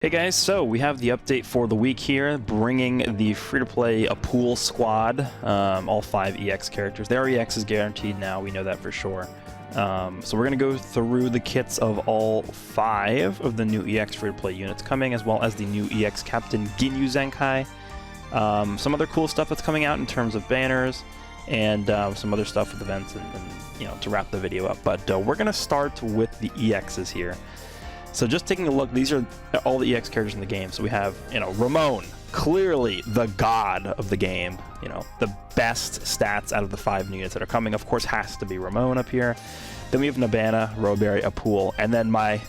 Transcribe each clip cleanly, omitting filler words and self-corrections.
Hey guys, so we have the update for the week here, bringing the free-to-play APPULE squad, all 5 EX characters. Their EX is guaranteed now, we know that for sure. So we're going to go through the kits of all 5 of the new EX free-to-play units coming, as well as the new EX Captain Ginyu Zenkai. Some other cool stuff that's coming out in terms of banners, and some other stuff with events, and you know, to wrap the video up. But we're going to start with the EXs here. So just taking a look, these are all the EX characters in the game. So we have, you know, Ramon, clearly the god of the game. You know, the best stats out of the 5 new units that are coming, of course, has to be Ramon up here. Then we have Nabana, Robery, APPULE, and then my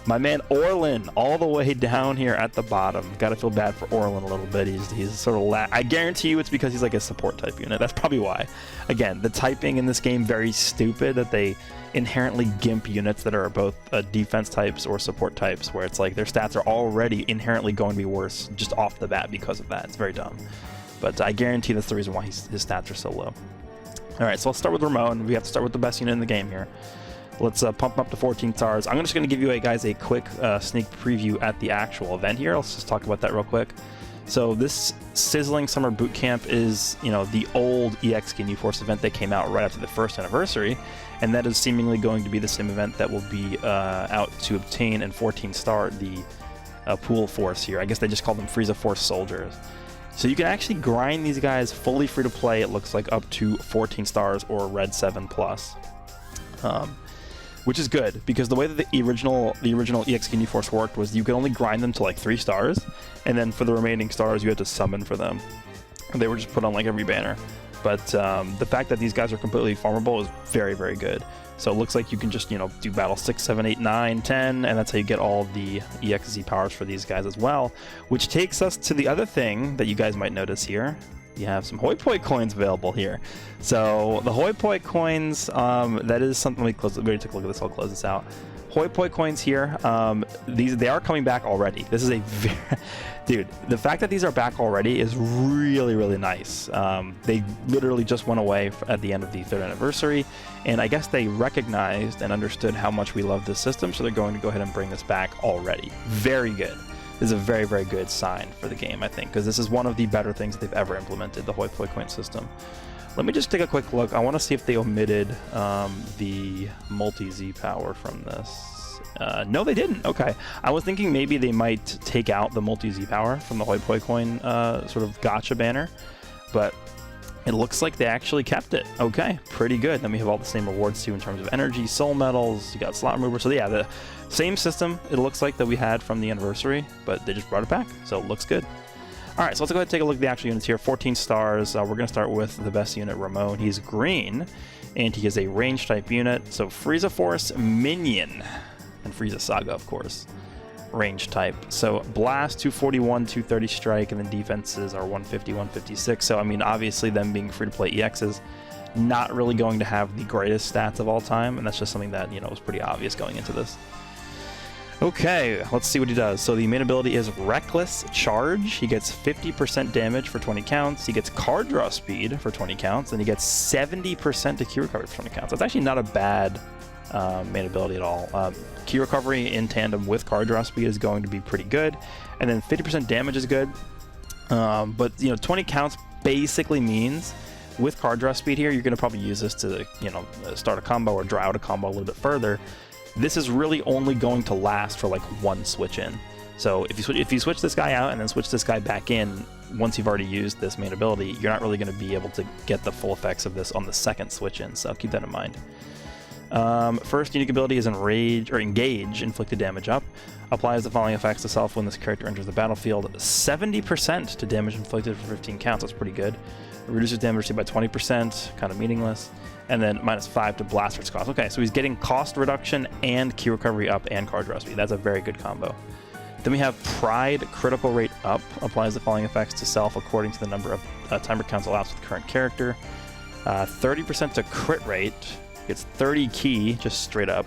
man Orlan all the way down here at the bottom. Gotta feel bad for Orlan a little bit. He's sort of I guarantee you it's because he's like a support type unit. That's probably why. Again, the typing in this game very stupid, that they inherently gimp units that are both defense types or support types, where it's like their stats are already inherently going to be worse just off the bat because of that. It's very dumb. But I guarantee that's the reason why his stats are so low. Alright, so let's start with Ramon. We have to start with the best unit in the game here. Let's pump him up to 14 stars. I'm just going to give you guys a quick sneak preview at the actual event here. Let's just talk about that real quick. So this Sizzling Summer Boot Camp is, you know, the old EX Ginyu Force event that came out right after the 1st anniversary, and that is seemingly going to be the same event that will be out to obtain and 14 star the APPULE Force here. I guess they just call them Frieza Force Soldiers. So you can actually grind these guys fully free to play, it looks like, up to 14 stars or Red 7+. Which is good, because the way that the original EX Ginyu Force worked was you could only grind them to like 3 stars, and then for the remaining stars you had to summon for them. They were just put on like every banner. But the fact that these guys are completely farmable is very, very good. So it looks like you can just, you know, do battle 6, 7, 8, 9, 10, and that's how you get all the EXZ powers for these guys as well. Which takes us to the other thing that you guys might notice here. You have some Hoi Poi coins available here. So the Hoi Poi coins, that is something. We already took a look at this. I'll close this out. Hoi Poi coins here. They are coming back already. This is a very, dude. The fact that these are back already is really, really nice. They literally just went away at the end of the 3rd anniversary, and I guess they recognized and understood how much we love this system, so they're going to go ahead and bring this back already. Very good. This is a very, very good sign for the game, I think, because this is one of the better things they've ever implemented, the Hoi Poi coin system. Let me just take a quick look. I want to see if they omitted the multi-Z power from this. No, they didn't. Okay. I was thinking maybe they might take out the multi-Z power from the Hoi Poi coin sort of gotcha banner, but it looks like they actually kept it. Okay, pretty good. Then we have all the same rewards too in terms of energy, soul medals, you got slot remover. So yeah, the same system, it looks like, that we had from the anniversary, but they just brought it back, so it looks good. Alright, so let's go ahead and take a look at the actual units here. 14 stars. We're going to start with the best unit, Ramon. He's green, and he is a range type unit. So Frieza Force Minion, and Frieza Saga, of course. Range type. So Blast, 241, 230 strike, and then defenses are 150, 156. So, I mean, obviously, them being free to play EXs, not really going to have the greatest stats of all time, and that's just something that, you know, was pretty obvious going into this. Okay, let's see what he does. So the main ability is Reckless Charge. He gets 50% damage for 20 counts. He gets card draw speed for 20 counts, and he gets 70% to Ki recovery for 20 counts. That's actually not a bad main ability at all. Ki recovery in tandem with card draw speed is going to be pretty good, and then 50% damage is good. But you know, 20 counts basically means with card draw speed here, you're going to probably use this to, you know, start a combo or draw out a combo a little bit further. This is really only going to last for like 1 switch in. So if you switch this guy out and then switch this guy back in, once you've already used this main ability, you're not really going to be able to get the full effects of this on the 2nd switch in. So keep that in mind. First unique ability is Enrage or Engage, inflicted damage up. Applies the following effects to self when this character enters the battlefield. 70% to damage inflicted for 15 counts. That's pretty good. It reduces damage received by 20%, kind of meaningless. And then -5 to Blaster's cost. Okay, so he's getting cost reduction and Ki recovery up and card draw speed. That's a very good combo. Then we have Pride, critical rate up. Applies the following effects to self according to the number of timer counts allowed with the current character. 30% to crit rate. Gets 30 Ki, just straight up.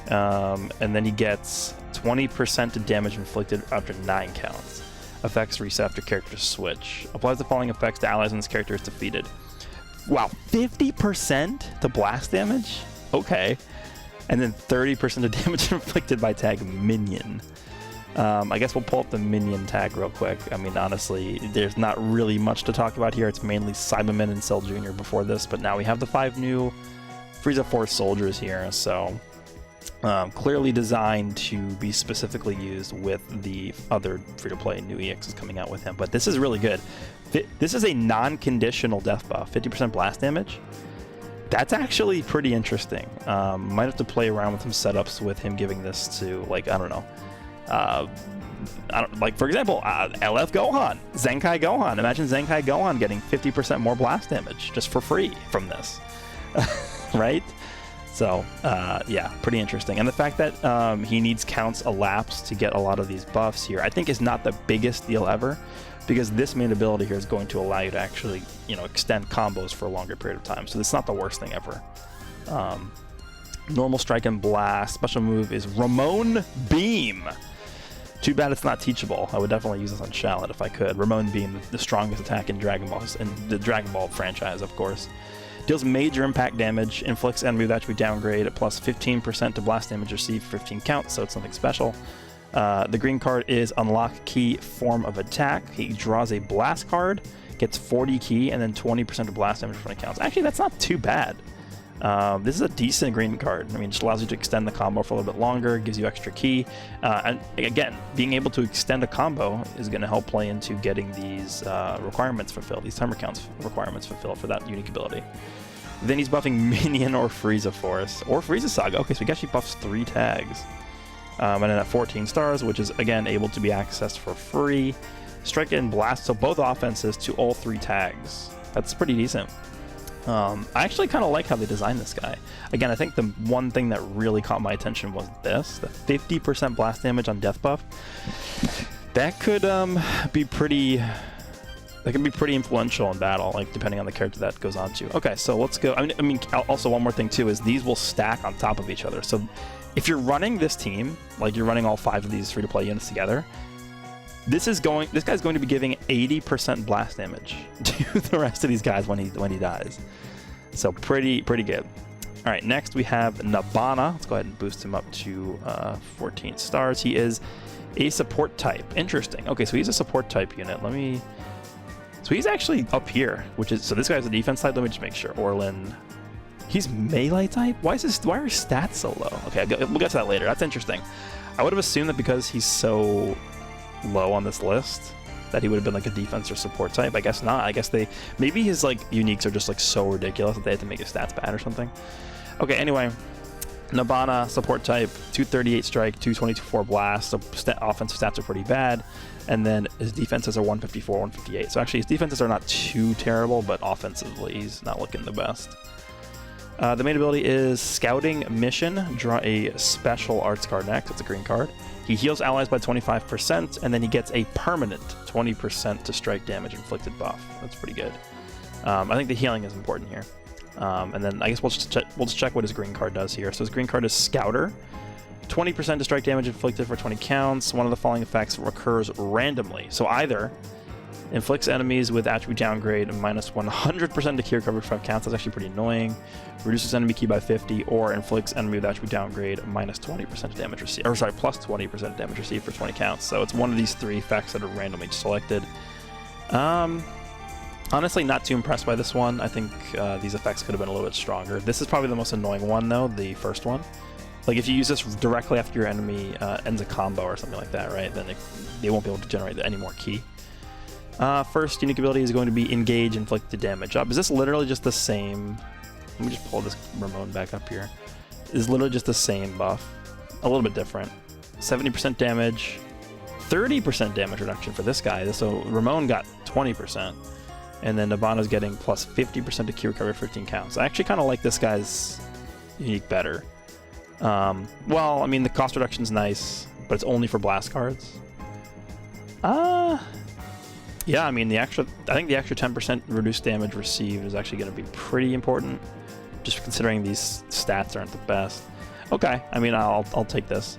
And then he gets 20% to damage inflicted after 9 counts. Effects reset after character switch. Applies the following effects to allies when this character is defeated. Wow, 50% to blast damage? Okay. And then 30% of damage inflicted by tag minion. I guess we'll pull up the minion tag real quick. I mean, honestly, there's not really much to talk about here. It's mainly Cyberman and Cell Jr. before this, but now we have the 5 new Frieza Force soldiers here, so clearly designed to be specifically used with the other free-to-play new EXs coming out with him. But this is really good. This is a non-conditional death buff, 50% blast damage. That's actually pretty interesting. Might have to play around with some setups with him giving this to, like, I don't know. Like, for example, LF Gohan, Zenkai Gohan. Imagine Zenkai Gohan getting 50% more blast damage just for free from this, right? So, yeah, pretty interesting. And the fact that he needs counts elapsed to get a lot of these buffs here, I think is not the biggest deal ever, because this main ability here is going to allow you to actually, you know, extend combos for a longer period of time. So it's not the worst thing ever. Normal Strike and Blast. Special move is Ramon Beam. Too bad it's not teachable. I would definitely use this on Shallot if I could. Ramon Beam, the strongest attack in Dragon Ball, in the Dragon Ball franchise, of course. Deals major impact damage, inflicts enemy with attribute downgrade at plus 15% to blast damage received for 15 counts, so it's something special. The green card is Unlock Key Form of Attack. He draws a blast card, gets 40 key, and then 20% of blast damage for 20 counts. Actually, that's not too bad. This is a decent green card. I mean, it just allows you to extend the combo for a little bit longer, gives you extra key. And again, being able to extend a combo is going to help play into getting these requirements fulfilled, these timer counts requirements fulfilled for that unique ability. Then he's buffing Minion or Frieza Force, or Frieza Saga. Okay, so he actually buffs 3 tags. And then at 14 stars, which is, again, able to be accessed for free. Strike and Blast, so both offenses to all 3 tags. That's pretty decent. I actually kind of like how they designed this guy. Again, I think the one thing that really caught my attention was this, the 50% blast damage on death buff. That could be pretty influential in battle, like depending on the character that goes on to. Okay, so let's go. I mean, also one more thing too is these will stack on top of each other. So if you're running this team, like you're running all 5 of these free-to-play units together, this guy's going to be giving 80% blast damage to the rest of these guys when he dies. So pretty good. All right, next we have Nabana. Let's go ahead and boost him up to 14 stars. He is a support type. Interesting. Okay, so he's a support type unit. So he's actually up here, so this guy's a defense type. Let me just make sure. Orlan. He's melee type? Why are his stats so low? Okay, we'll get to that later. That's interesting. I would have assumed that because he's so low on this list that he would have been like a defense or support type. I guess not. I guess maybe his like uniques are just like so ridiculous that they had to make his stats bad or something. Okay, anyway, Nabana, support type, 238 strike, 224 blast, so offensive stats are pretty bad, and then his defenses are 154, 158. So actually his defenses are not too terrible, but offensively he's not looking the best. The main ability is Scouting Mission. Draw a special arts card next. It's a green card. He heals allies by 25%, and then he gets a permanent 20% to strike damage inflicted buff. That's pretty good. I think the healing is important here. And then I guess we'll just check what his green card does here. So his green card is Scouter. 20% to strike damage inflicted for 20 counts. One of the following effects recurs randomly. So either inflicts enemies with attribute downgrade and minus 100% to key recovery for 5 counts. That's actually pretty annoying. Reduces enemy key by 50, or inflicts enemy with attribute downgrade minus 20% of damage received. Or sorry, plus 20% of damage received for 20 counts. So it's one of these 3 effects that are randomly selected. Honestly, not too impressed by this one. I think these effects could have been a little bit stronger. This is probably the most annoying one, though, the first one. Like, if you use this directly after your enemy ends a combo or something like that, right, then they won't be able to generate any more key. First unique ability is going to be Engage Inflicted Damage Up. Is this literally just the same? Let me just pull this Ramon back up here. Is literally just the same buff. A little bit different. 70% damage, 30% damage reduction for this guy. So Ramon got 20. And then Nabana's getting plus 50% to key recovery 15 counts. I actually kind of like this guy's unique better. Well, I mean, the cost reduction's nice, but it's only for blast cards. Yeah, I mean, I think the extra 10% reduced damage received is actually going to be pretty important, just considering these stats aren't the best. Okay, I mean, I'll take this.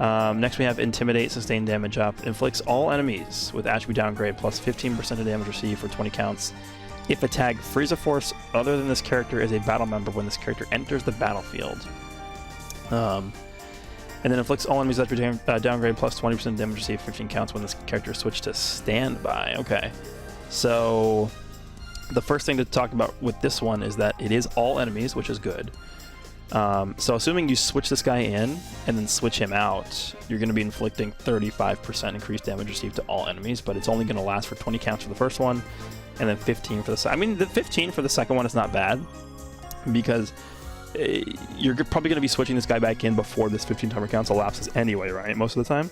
Next we have Intimidate, Sustain Damage Up. Inflicts all enemies with attribute downgrade plus 15% of damage received for 20 counts. If a tag Frieza Force other than this character is a battle member when this character enters the battlefield. And then inflicts all enemies that downgrade plus 20% damage received 15 counts when this character is switched to standby. Okay. So the first thing to talk about with this one is that it is all enemies, which is good. So assuming you switch this guy in and then switch him out, you're going to be inflicting 35% increased damage received to all enemies, but it's only going to last for 20 counts for the first one, and then 15 for the second. I mean, the 15 for the second one is not bad, because you're probably going to be switching this guy back in before this 15 timer counts elapses anyway, right? Most of the time.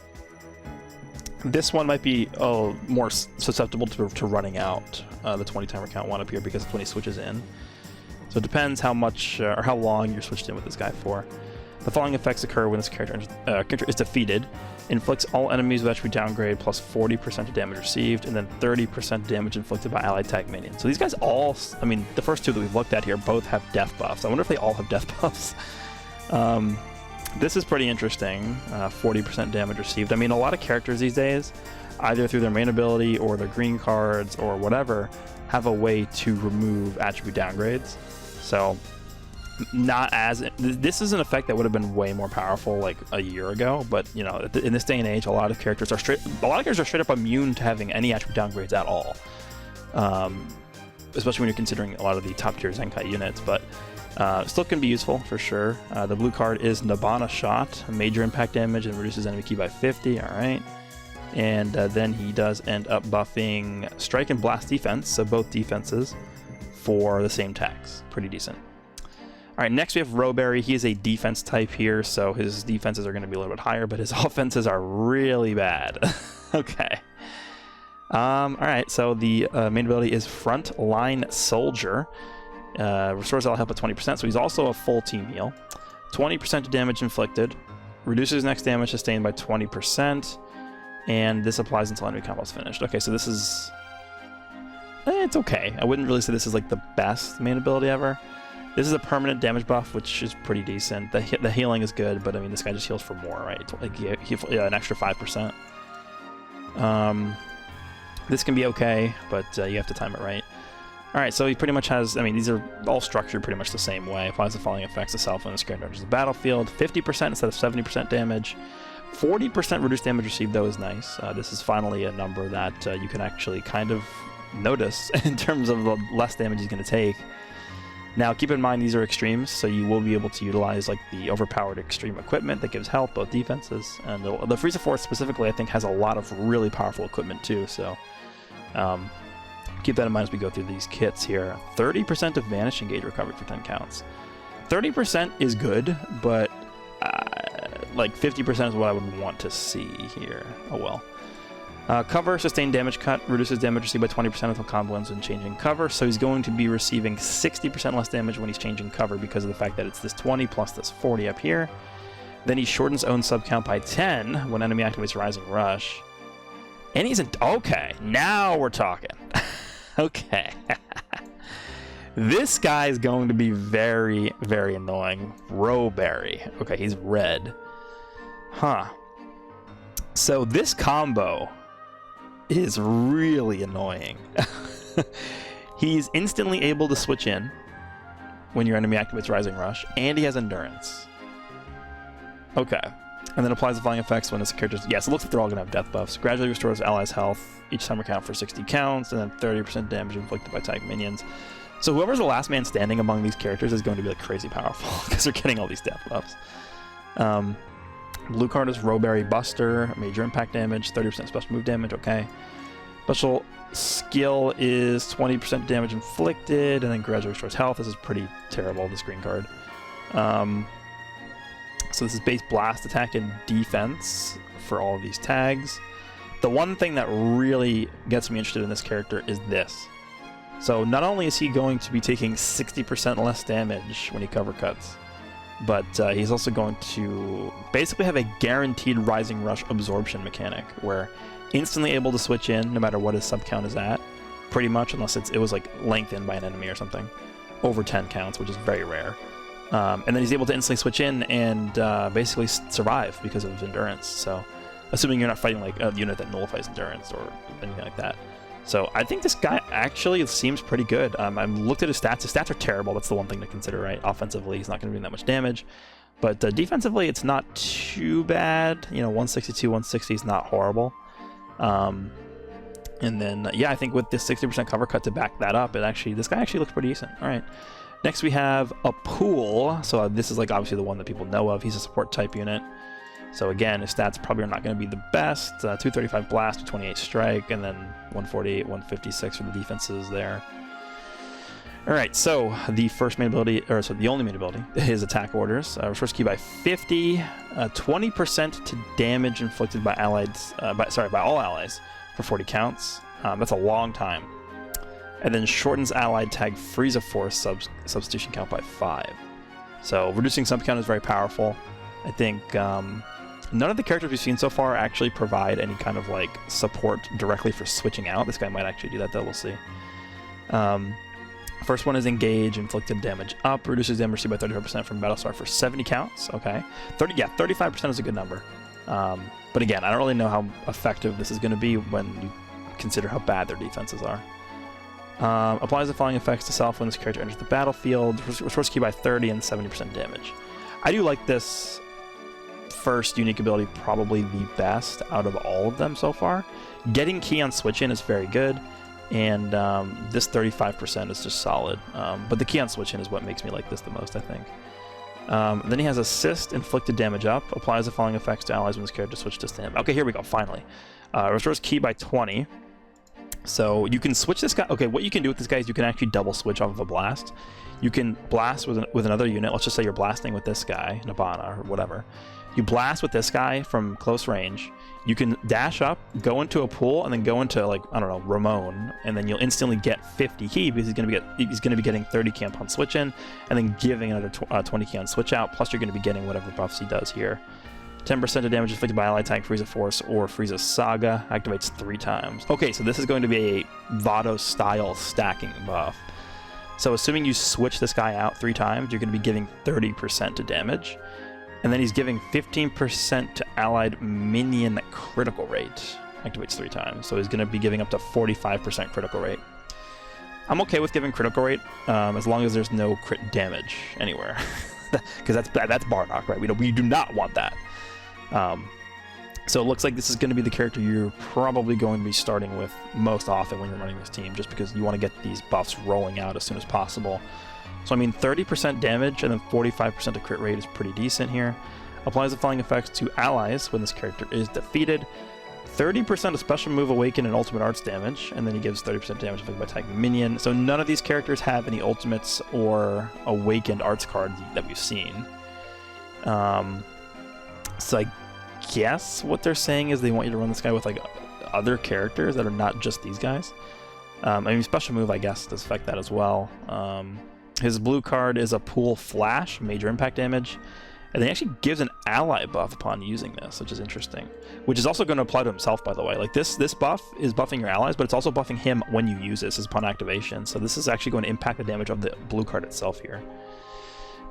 This one might be more susceptible to running out, the 20 timer count one up here, because it's when he switches in. So it depends how much or how long you're switched in with this guy for. The following effects occur when this character is defeated. Inflicts all enemies with attribute downgrade plus 40% of damage received, and then 30% damage inflicted by allied tag minions. So these guys all, I mean, the first two that we've looked at here both have death buffs. I wonder if they all have death buffs. This is pretty interesting, 40% damage received. I mean, a lot of characters these days, either through their main ability or their green cards or whatever, have a way to remove attribute downgrades. So not as, this is an effect that would have been way more powerful like a year ago, but you know, in this day and age, a lot of characters are straight up immune to having any attribute downgrades at all. Especially when you're considering a lot of the top tier Zenkai units, but still can be useful for sure. The blue card is Nabana Shot, major impact damage and reduces enemy ki by 50. All right. And then he does end up buffing strike and blast defense, so both defenses, for the same tags. Pretty decent. All right, next we have Robery. He is a defense type here, so his defenses are going to be a little bit higher, but his offenses are really bad. Okay. All right, so the main ability is Frontline Soldier. Restores all health at 20%, so he's also a full team heal. 20% damage inflicted. Reduces next damage sustained by 20%. And this applies until enemy combo is finished. Okay, so this is... it's okay. I wouldn't really say this is like the best main ability ever. This is a permanent damage buff, which is pretty decent. The healing is good, but I mean, this guy just heals for more, right? Like an extra 5%. This can be okay, but you have to time it right. All right, so he pretty much has, I mean, these are all structured pretty much the same way. Applies the following effects to self when this character enters the battlefield. 50% instead of 70% damage. 40% reduced damage received, though, is nice. This is finally a number that you can actually kind of notice in terms of the less damage he's going to take. Now, keep in mind, these are extremes, so you will be able to utilize like the overpowered extreme equipment that gives health, both defenses. And the Frieza Force specifically, I think, has a lot of really powerful equipment, too, so keep that in mind as we go through these kits here. 30% of Vanishing Gauge recovery for 10 counts. 30% is good, but like 50% is what I would want to see here. Oh well. Cover, sustained damage cut, reduces damage received by 20% until combo ends when changing cover. So he's going to be receiving 60% less damage when he's changing cover because of the fact that it's this 20 plus this 40 up here. Then he shortens own sub count by 10 when enemy activates Rising Rush. And he's okay, now we're talking. Okay. This guy is going to be very, very annoying. Robery. Okay, he's red. Huh. So this combo is really annoying. He's instantly able to switch in when your enemy activates Rising Rush, and he has Endurance. Okay. And then applies the following effects when his characters... Yeah, so it looks like they're all going to have death buffs. Gradually restores allies' health each timer count for 60 counts, and then 30% damage inflicted by tag minions. So whoever's the last man standing among these characters is going to be like crazy powerful because they're getting all these death buffs. Blue card is Robery Buster, major impact damage, 30% special move damage, okay. Special skill is 20% damage inflicted, and then gradually restores health. This is pretty terrible, this green card. So this is base blast, attack, and defense for all of these tags. The one thing that really gets me interested in this character is this. So not only is he going to be taking 60% less damage when he cover cuts, but he's also going to basically have a guaranteed Rising Rush absorption mechanic, where instantly able to switch in no matter what his sub count is at, pretty much, unless it was like lengthened by an enemy or something, over 10 counts, which is very rare. And then he's able to instantly switch in and basically survive because of endurance. So, assuming you're not fighting like a unit that nullifies endurance or anything like that. So I think this guy actually seems pretty good. I looked at his stats. His stats are terrible. That's the one thing to consider, right? Offensively, he's not going to do that much damage. But defensively, it's not too bad. You know, 162, 160 is not horrible. And then, yeah, I think with this 60% cover cut to back that up, this guy actually looks pretty decent. All right. Next, we have APPULE. So this is like obviously the one that people know of. He's a support type unit. So again, his stats probably are not going to be the best. 235 blast, 228 strike, and then 148, 156 for the defenses there. All right, so the first main ability, or so the only main ability, is attack orders. Restores ki by 50, 20% to damage inflicted by allies, by all allies for 40 counts. That's a long time. And then shortens allied tag Frieza Force substitution count by 5. So reducing sub count is very powerful. I think none of the characters we've seen so far actually provide any kind of like support directly for switching out. This guy might actually do that though, we'll see. First one is engage, inflicted damage up, reduces damage received by 35% from Battlestar for 70 counts. Okay, 35% is a good number. But again, I don't really know how effective this is going to be when you consider how bad their defenses are. Applies the following effects to self when this character enters the battlefield. Restores ki by 30 and 70% damage. I do like this first unique ability probably the best out of all of them so far. Getting ki on switch in is very good. And this 35% is just solid. But the ki on switch in is what makes me like this the most, I think. Then he has assist, inflicted damage up, applies the following effects to allies when this character switches to him. Okay, here we go, finally. Restores ki by 20. So you can switch this guy. Okay, what you can do with this guy is you can actually double switch off of a blast. You can blast with another unit. Let's just say you're blasting with this guy, Nabana or whatever. You blast with this guy from close range. You can dash up, go into a pool, and then go into, like, I don't know, Ramon, and then you'll instantly get 50 ki because he's going to be getting 30 ki on switch in, and then giving another 20 ki on switch out. Plus, you're going to be getting whatever buffs he does here. 10% of damage inflicted by allied tank Frieza Force or Frieza Saga activates 3 times. Okay, so this is going to be a Vado-style stacking buff. So assuming you switch this guy out 3 times, you're going to be giving 30% to damage. And then he's giving 15% to allied minion critical rate. Activates 3 times. So he's going to be giving up to 45% critical rate. I'm okay with giving critical rate as long as there's no crit damage anywhere. Because that's Bardock, right? We do not want that. So it looks like this is going to be the character you're probably going to be starting with most often when you're running this team, just because you want to get these buffs rolling out as soon as possible. So I mean, 30% damage and then 45% to crit rate is pretty decent here. Applies the following effects to allies when this character is defeated. 30% of special move, awaken, and ultimate arts damage, and then he gives 30% damage inflicted by attack minion. So none of these characters have any ultimates or awakened arts cards that we've seen. So I guess what they're saying is they want you to run this guy with like other characters that are not just these guys. I mean, special move, I guess, does affect that as well. His blue card is APPULE Flash, major impact damage, and he actually gives an ally buff upon using this, which is interesting. Which is also going to apply to himself, by the way. Like this buff is buffing your allies, but it's also buffing him when you use this upon activation. So this is actually going to impact the damage of the blue card itself here.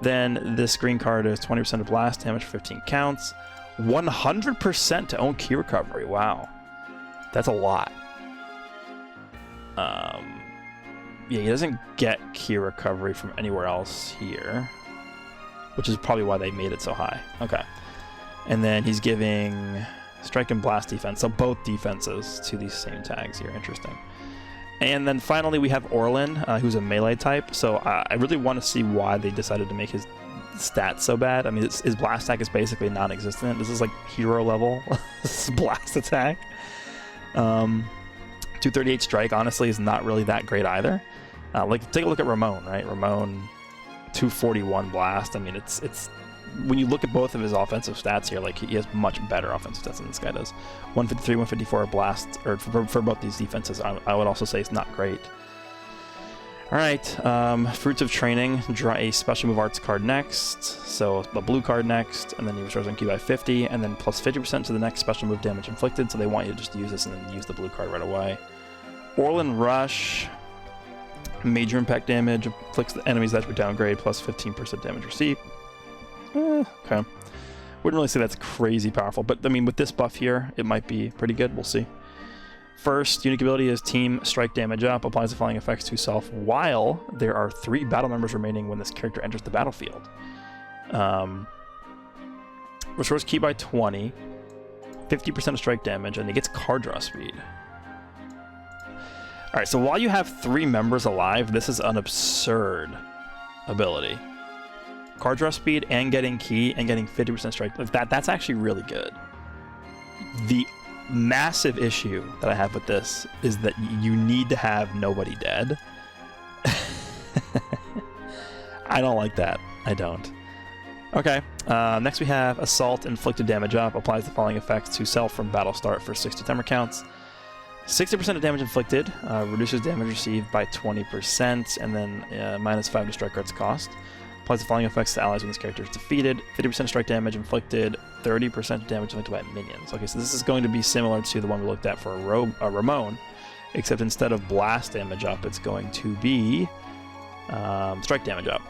Then this green card is 20% of blast damage for 15 counts, 100% to own ki recovery. Wow, that's a lot. Yeah, he doesn't get ki recovery from anywhere else here, which is probably why they made it so high. Okay. And then he's giving strike and blast defense, so both defenses to these same tags here. Interesting. And then finally we have Orlan, who's a melee type. So I really want to see why they decided to make his stats so bad. I mean, his blast attack is basically non-existent. This is like hero level blast attack. 238 strike, honestly, is not really that great either. Like, take a look at Ramon, right? Ramon, 241 blast. I mean, it's when you look at both of his offensive stats here, like, he has much better offensive stats than this guy does. 153, 154 blast, or for both these defenses, I would also say it's not great. All right, Fruits of Training, draw a special move arts card next, so the blue card next, and then he restores on ki by 50, and then plus 50% to the next special move damage inflicted, so they want you to just use this and then use the blue card right away. Orlan Rush, major impact damage, inflicts the enemies that would downgrade, plus 15% damage received. Okay. Wouldn't really say that's crazy powerful, but I mean, with this buff here, it might be pretty good. We'll see. First, unique ability is Team Strike Damage Up, applies the following effects to self while there are 3 battle members remaining when this character enters the battlefield. restores ki by 20, 50% of strike damage, and he gets card draw speed. Alright, so while you have 3 members alive, this is an absurd ability. Card draw speed and getting ki and getting 50% strike. That's actually really good. The massive issue that I have with this is that you need to have nobody dead. I don't like that. I don't. Okay, next we have Assault Inflicted Damage Up. Applies the following effects to self from battle start for 6 to timer counts. 60% of damage inflicted, reduces damage received by 20%, and then -5 to strike card's cost. Applies the following effects to allies when this character is defeated. 50% strike damage inflicted, 30% damage inflicted by minions. Okay, so this is going to be similar to the one we looked at for Ramon, except instead of blast damage up, it's going to be strike damage up.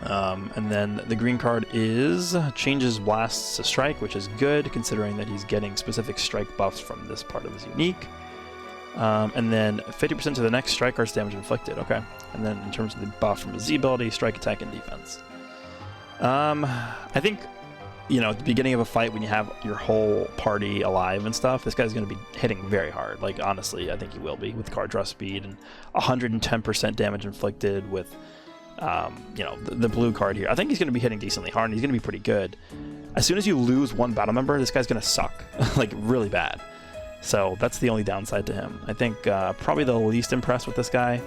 And then the green card is changes blasts to strike, which is good considering that he's getting specific strike buffs from this part of his unique. And then 50% to the next strike card's damage inflicted. Okay. And then in terms of the buff from his Z ability, strike, attack, and defense. I think, you know, at the beginning of a fight when you have your whole party alive and stuff, this guy's going to be hitting very hard. Like, honestly, I think he will be with card draw speed and 110% damage inflicted with, you know, the blue card here. I think he's going to be hitting decently hard and he's going to be pretty good. As soon as you lose one battle member, this guy's going to suck, like, really bad. So that's the only downside to him. I think probably the least impressed with this guy.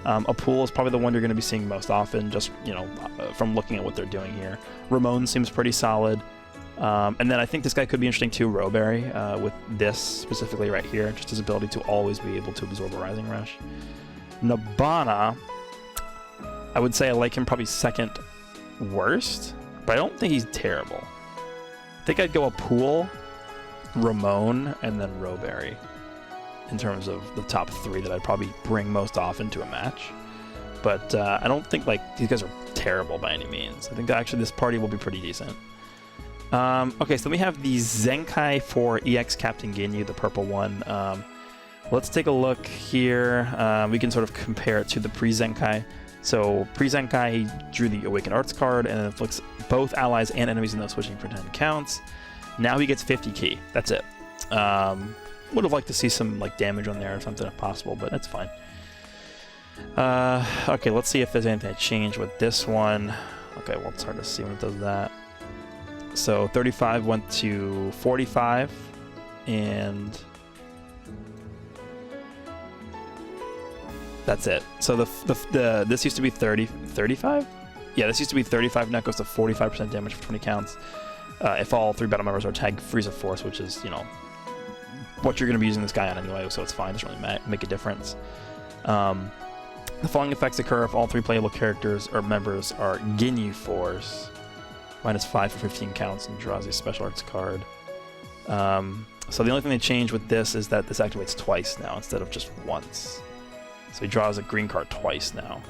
APPULE is probably the one you're going to be seeing most often, just, you know, from looking at what they're doing here. Ramon seems pretty solid. And then I think this guy could be interesting too, Robery, with this specifically right here, just his ability to always be able to absorb a Rising Rush. Nibbana, I would say I like him probably second worst, but I don't think he's terrible. I think I'd go APPULE, Ramon, and then Robery in terms of the top 3 that I'd probably bring most often to a match. But I don't think like these guys are terrible by any means. I think that actually this party will be pretty decent. Okay, so then we have the Zenkai for EX Captain Ginyu, the purple one. Let's take a look here. We can sort of compare it to the pre-Zenkai. So pre-Zenkai, he drew the Awakened Arts card and it inflicts both allies and enemies in those switching for 10 counts. Now he gets 50 ki. That's it. Would have liked to see some like damage on there or something if possible, but that's fine. Okay, let's see if there's anything that changed with this one. Okay, well, it's hard to see when it does that. So 35 went to 45, and that's it. So this used to be 35? Yeah, this used to be 35, now it goes to 45% damage for 20 counts. If all 3 battle members are tagged Freeze of Force, which is, you know, what you're going to be using this guy on anyway, so it's fine. It doesn't really make a difference. The following effects occur if all 3 playable characters or members are Ginyu Force. -5 for 15 counts and draws a special arts card. So the only thing they changed with this is that this activates twice now instead of just once. So he draws a green card twice now.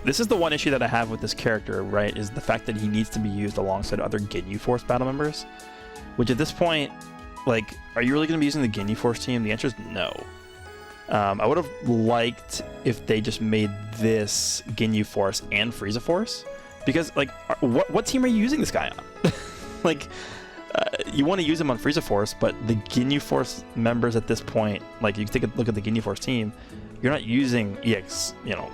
This is the one issue that I have with this character, right, is the fact that he needs to be used alongside other Ginyu Force battle members, which at this point, like, are you really going to be using the Ginyu Force team? The answer is no. I would have liked if they just made this Ginyu Force and Frieza Force, because, like, what team are you using this guy on? Like, you want to use him on Frieza Force, but the Ginyu Force members at this point, like, you take a look at the Ginyu Force team, you're not using EX, you know,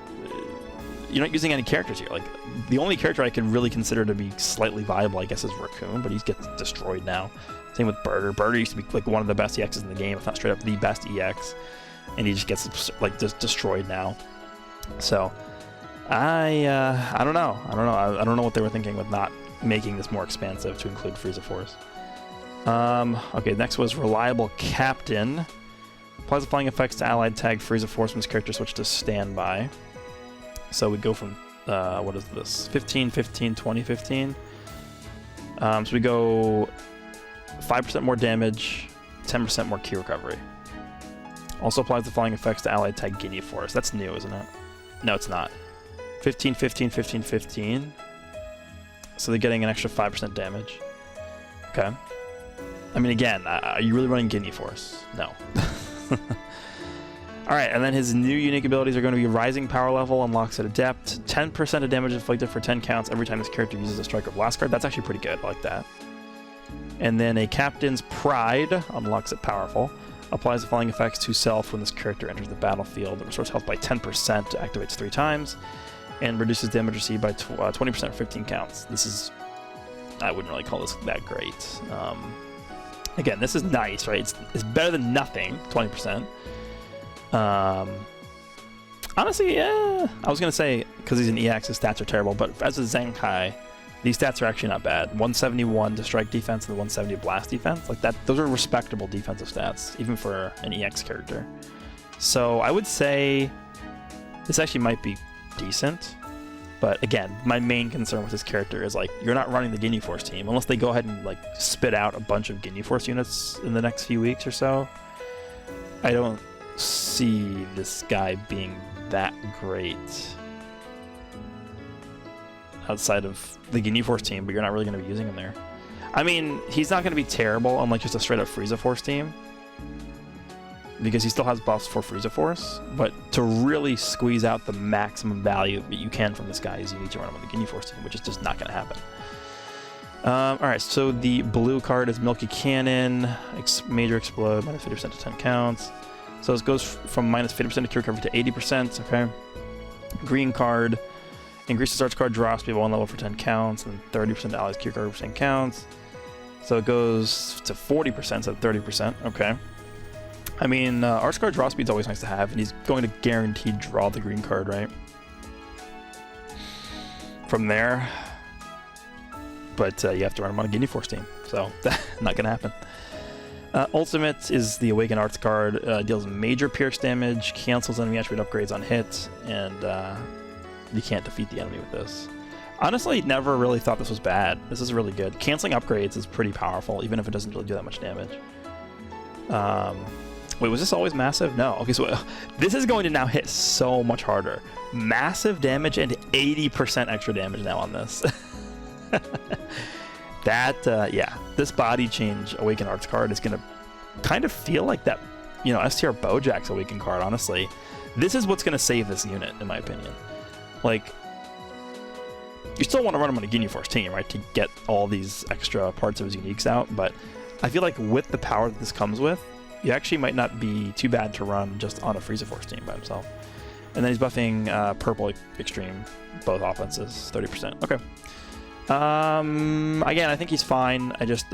you're not using any characters here. Like, the only character I can really consider to be slightly viable, I guess, is Raccoon, but he gets destroyed now. Same with Burter. Burter used to be like one of the best EXs in the game, if not straight up the best EX, and he just gets like just destroyed now. So I don't know. I don't know what they were thinking with not making this more expansive to include Frieza Force. Okay, next was Reliable Captain. Applies the flying effects to allied tag Frieza Force when this character switch to standby. So we go from what is this? 15, 15, 20, 15. So we go 5% more damage, 10% more ki recovery. Also applies the following effects to allied tag Ginyu Force. That's new, isn't it? No, it's not. 15, 15, 15, 15. So they're getting an extra 5% damage. Okay. I mean, again, are you really running Ginyu Force? No. All right, and then his new unique abilities are going to be Rising Power Level, unlocks at Adept, 10% of damage inflicted for 10 counts every time this character uses a Strike or Blast card. That's actually pretty good. I like that. And then a Captain's Pride, unlocks at Powerful, applies the following effects to self when this character enters the battlefield. It restores health by 10%, activates 3 times, and reduces damage received by 20% for 15 counts. This is... I wouldn't really call this that great. Again, this is nice, right? It's better than nothing, 20%. Honestly, yeah, I was going to say, because he's an EX, his stats are terrible, but as a Zenkai, these stats are actually not bad. 171 to strike defense and 170 blast defense. Like that, those are respectable defensive stats, even for an EX character. So I would say this actually might be decent. But again, my main concern with this character is like, you're not running the Ginyu Force team, unless they go ahead and like spit out a bunch of Ginyu Force units in the next few weeks or so. I don't see this guy being that great outside of the Ginyu Force team, but you're not really going to be using him there. I mean, he's not going to be terrible on like just a straight up Frieza Force team, because he still has buffs for Frieza Force, but to really squeeze out the maximum value that you can from this guy is you need to run him on the Ginyu Force team, which is just not going to happen. Alright, so the blue card is Milky Cannon, Major Explode, minus 50% to 10 counts. So this goes from minus 50% to cure cover to 80%, okay? Green card, increases arch card draw speed by 1 level for 10 counts, and 30% to allies cure cover for 10 counts. So it goes to 40% instead of 30%, okay. I mean, arch card draw speed's always nice to have, and he's going to guaranteed draw the green card, right? From there, but you have to run him on a Ginyu Force team, so not gonna happen. Ultimate is the Awaken Arts card, deals major pierce damage, cancels enemy attribute upgrades on hit, and you can't defeat the enemy with this. Honestly, never really thought this was bad. This is really good. Canceling upgrades is pretty powerful, even if it doesn't really do that much damage. Wait, was this always massive? No. Okay, so this is going to now hit so much harder. Massive damage and 80% extra damage now on this. That, yeah, this body change Awaken Arts card is going to kind of feel like that, you know, STR Bojack's Awaken card, honestly. This is what's going to save this unit, in my opinion. Like, you still want to run him on a Ginyu Force team, right, to get all these extra parts of his uniques out, but I feel like with the power that this comes with, you actually might not be too bad to run just on a Frieza Force team by himself. And then he's buffing Purple Extreme, both offenses, 30%. Okay. Again, I think he's fine. I just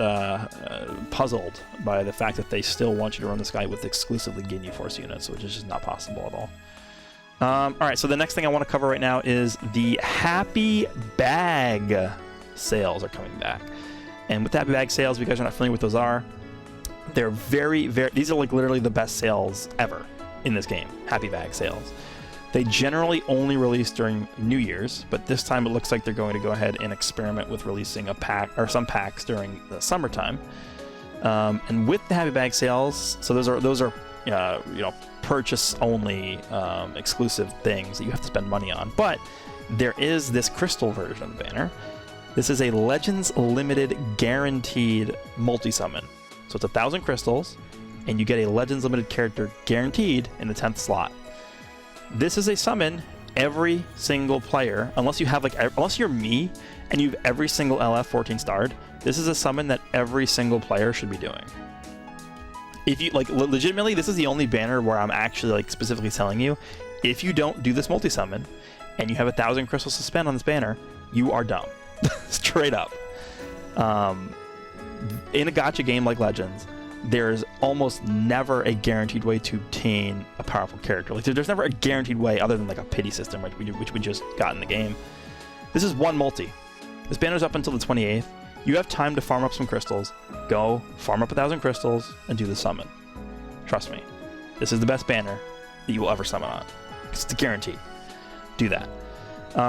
puzzled by the fact that they still want you to run this guy with exclusively Ginyu Force units, which is just not possible at all. Alright, so the next thing I want to cover right now is the Happy Bag sales are coming back. And with the Happy Bag sales, if you guys are not familiar with those are, they're very, these are like literally the best sales ever in this game, Happy Bag sales. They generally only release during New Year's, but this time it looks like they're going to go ahead and experiment with releasing a pack or some packs during the summertime. And with the Happy Bag sales, so those are you know, purchase only exclusive things that you have to spend money on. But there is this crystal version of the banner. This is a Legends Limited guaranteed multi-summon. So it's 1,000 crystals, and you get a Legends Limited character guaranteed in the 10th slot. This is a summon every single player, unless you have like, unless you're me and you have every single LF 14 starred, this is a summon that every single player should be doing. If you like, legitimately, this is the only banner where I'm actually like specifically telling you, if you don't do this multi-summon and you have 1,000 crystals to spend on this banner, you are dumb. Straight up. In a gacha game like Legends, there's almost never a guaranteed way to obtain a powerful character. Like, there's never a guaranteed way other than like a pity system, right, which we just got in the game. This is one multi. This banner's up until the 28th. You have time to farm up some crystals. Go farm up 1,000 crystals and do the summon. Trust me, this is the best banner that you will ever summon on. It's guaranteed. Do that.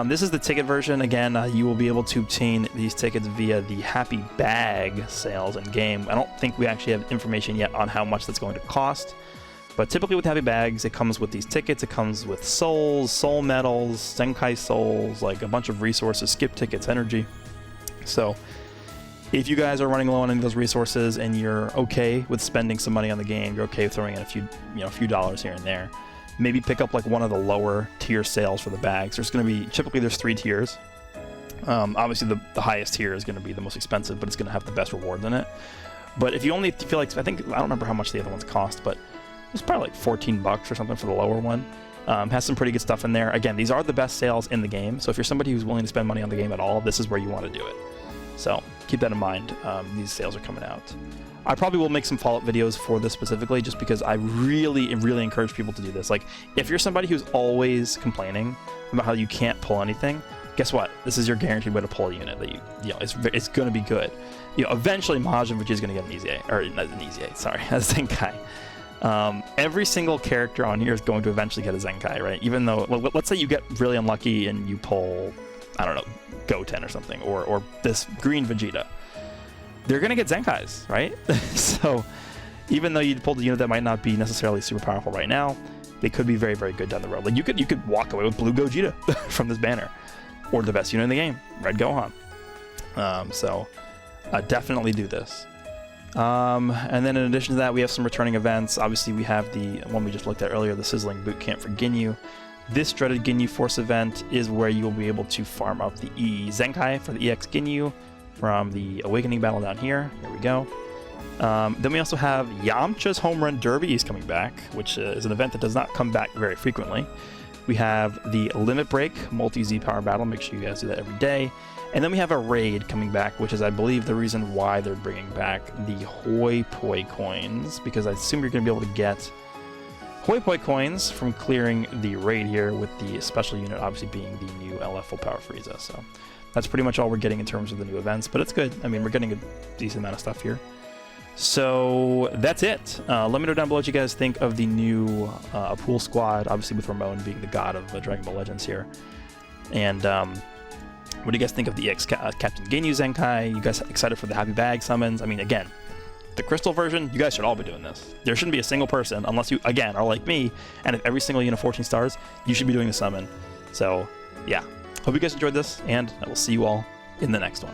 This is the ticket version. Again, you will be able to obtain these tickets via the Happy Bag sales in game. I don't think we actually have information yet on how much that's going to cost, but typically with Happy Bags, it comes with these tickets. It comes with souls, soul medals, Senkai souls, like a bunch of resources, skip tickets, energy. So if you guys are running low on any of those resources and you're okay with spending some money on the game, you're okay with throwing in a few dollars here and there, maybe pick up like one of the lower tier sales for the bags. There's going to be, typically there's 3 tiers. Obviously the highest tier is going to be the most expensive, but it's going to have the best rewards in it. But if you only feel like, I don't remember how much the other ones cost, but it's probably like 14 bucks or something for the lower one. Has some pretty good stuff in there. Again, these are the best sales in the game, so if you're somebody who's willing to spend money on the game at all, this is where you want to do it. So keep that in mind. These sales are coming out. I probably will make some follow-up videos for this specifically, just because I really encourage people to do this. Like, if you're somebody who's always complaining about how you can't pull anything, guess what? This is your guaranteed way to pull a unit that you know, it's going to be good. You know, eventually Majin Vegeta is going to get an easy A, or not an easy A, sorry, a Zenkai. Every single character on here is going to eventually get a Zenkai, right? Even though, let's say you get really unlucky and you pull, I don't know, Goten or something, or this green Vegeta. They're going to get Zenkais, right? So even though you pulled a unit that might not be necessarily super powerful right now, they could be very good down the road. Like, you could walk away with blue Gogeta from this banner, or the best unit in the game, red Gohan. So definitely do this. And then in addition to that, we have some returning events. Obviously, we have the one we just looked at earlier, the Sizzling Boot Camp for Ginyu. This dreaded Ginyu Force event is where you will be able to farm up the E Zenkai for the EX Ginyu from the Awakening battle down here. There we go. Then we also have Yamcha's Home Run Derby is coming back, which is an event that does not come back very frequently. We have the Limit Break Multi-Z Power Battle. Make sure you guys do that every day. And then we have a raid coming back, which is, I believe, the reason why they're bringing back the Hoi Poi coins, because I assume you're going to be able to get Hoi Poi coins from clearing the raid here, with the special unit obviously being the new LF Full Power Frieza. So that's pretty much all we're getting in terms of the new events, but it's good. I mean, we're getting a decent amount of stuff here. So that's it. Let me know down below what you guys think of the new APPULE squad, obviously with Ramon being the god of Dragon Ball Legends here. And what do you guys think of the EX Captain Ginyu Zenkai? You guys excited for the Happy Bag summons? I mean, again, the Crystal version, you guys should all be doing this. There shouldn't be a single person, unless you, again, are like me, and if every single unit 14 stars, you should be doing the summon. So, yeah. Hope you guys enjoyed this, and I will see you all in the next one.